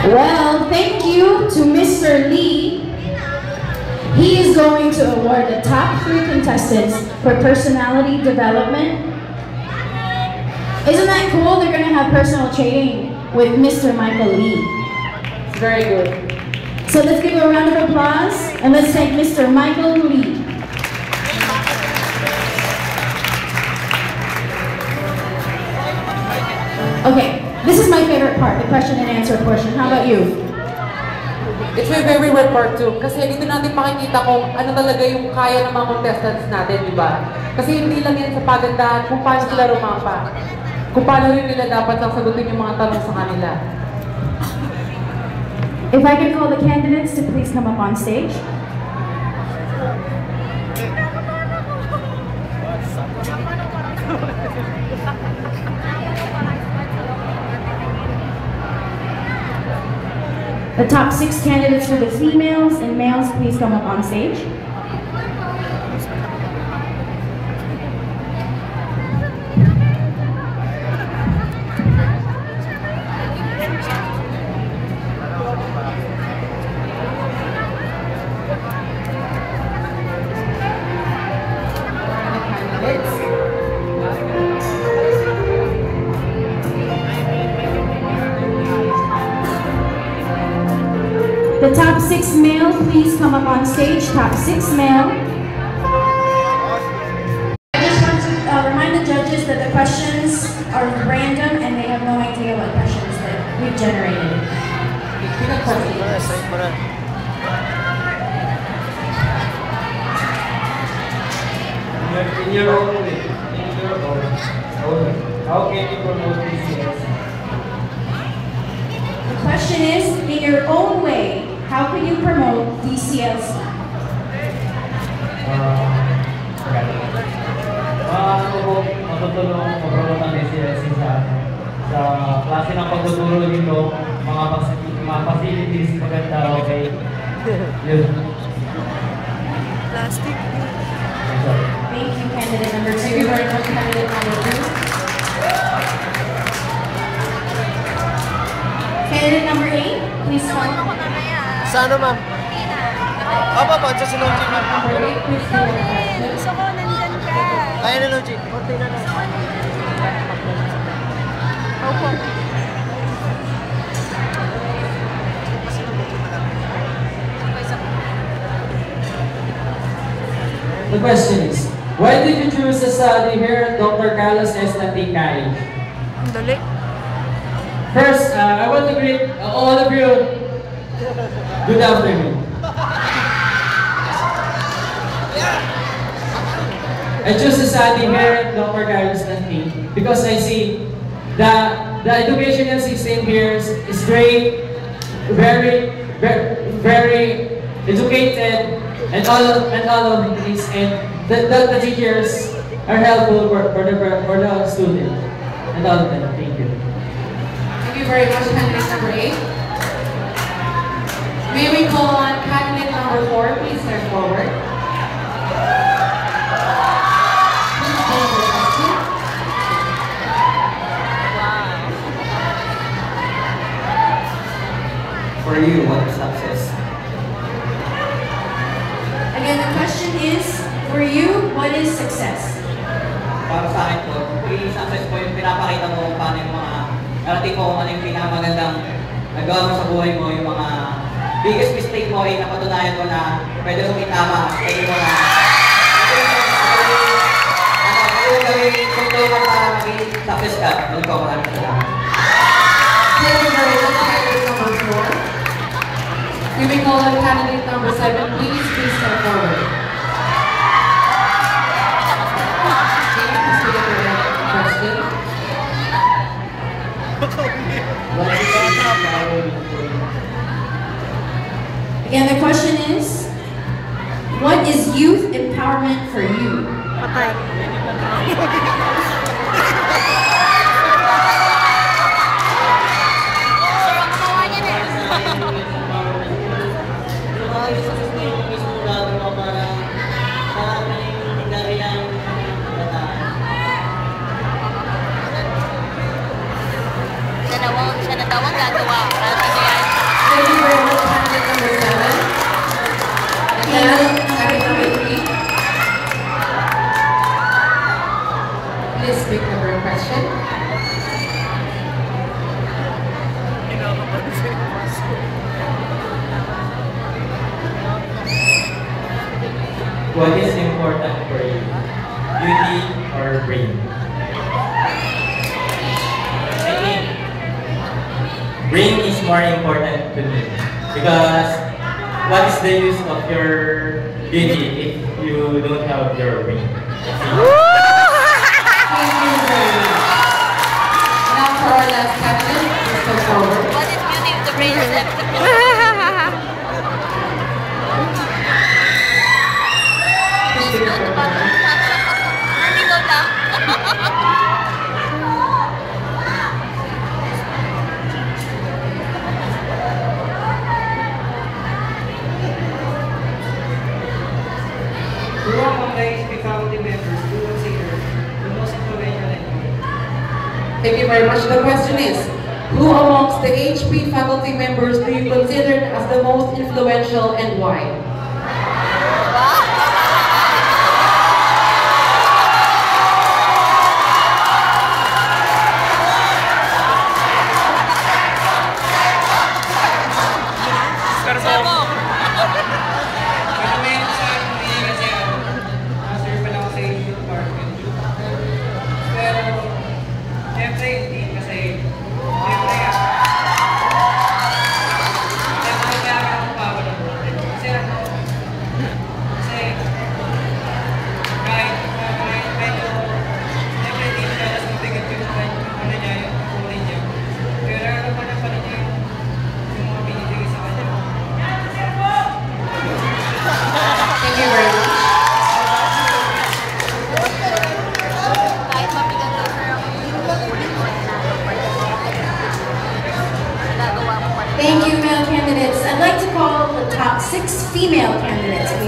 Well, thank you to Mr. Lee. He is going to award the top 3 contestants for personality development. Isn't that cool? They're going to have personal training with Mr. Michael Lee. It's very good. So let's give a round of applause and let's thank Mr. Michael Lee. Okay, this is my favorite part, the question and answer portion. How about you? It's my favorite part too. Kasi dito natin makikita kung ano talaga yung kaya ng mga contestants natin, di ba? Kasi hindi lang yan sa pagandahan kung paano sila rumapa. Kung paano rin nila dapat sasagutin yung mga tanong sa kanila. If I could call the candidates to please come up on stage. The top 6 candidates for the females and males, please come up on stage. The top 6 male, please come up on stage. Top 6 male. I just want to remind the judges that the questions are random and they have no idea what questions that we've generated. In your own way, how can you promote DCLC? The question is, in your own way, how can you promote DCLC? Matutulong mag-promote ng DCLC sa klase ng pagtuturo nito, mga facilities maganda, okay? Yun. Plastic. Thank you, candidate number 2. Thank you very much, candidate number 2. Candidate number 8, please come. Sana, ma'am? Opo, po. Sa sinong team, ma'am. Number 8, please do your question. Gusto ko, nandyan ka. Kaya na, Logi. Konti na lang. Opo. The question is, why did you choose to study here at Dr. Carlos S. Natikay? Ang dali. First, I want to greet all of you. Good afternoon. I chose to study here at Dr. Carlos Natikay because I see the educational system here is great, very educated, and all of these, and the teachers are helpful for the student and all of them. Thank you. Thank you very much, candidate number 8. May we call on candidate number 4, please step forward. Please call the question. For you, what is success? Again, the question is, for you, what is success? Para sa akin po, yung success po yung pinapakita mo kung paano yung mga narating mo kung ano yung pinakamagandang nagawa mo sa buhay mo, yung mga biggest mistake mo ay napatunayan mo na pwede mong itama, pwede mo na gawin kung para maging success ka. Maraming salamat. Thank you very much, candidate number 4. We may call on candidate number 7, please step forward. Again, the question is, what is youth empowerment for you? Patay. Siya na daw ang gagawa. What is important for you? Beauty or brain? I think brain is more important to me because what is the use of your beauty if you don't have your brain? Thank you very much. Now for our last candidate, Mr. Forward. What is beauty if the brain is empty? Nandito lang. Who among the HP faculty members do consider the most influential and Thank you very much. The question is, who amongst the HP faculty members do you consider as the most influential and why? Karamihan sa akin hindi kasi master pa lang ako sa youth department. Pero, siyempre hindi kasi, siyempre kaya ako pa ako ng bote. Kasi kahit medyo, siyempre hindi siya alas mabigat yung ano niya, yung kulay niya. Pero ano pa rin niya yung mga binibigay sa kanya. Thank you very much. Kahit mabigat na pero nagagawa mo pa rin. Thank you, male candidates. I'd like to call the top 6 female candidates.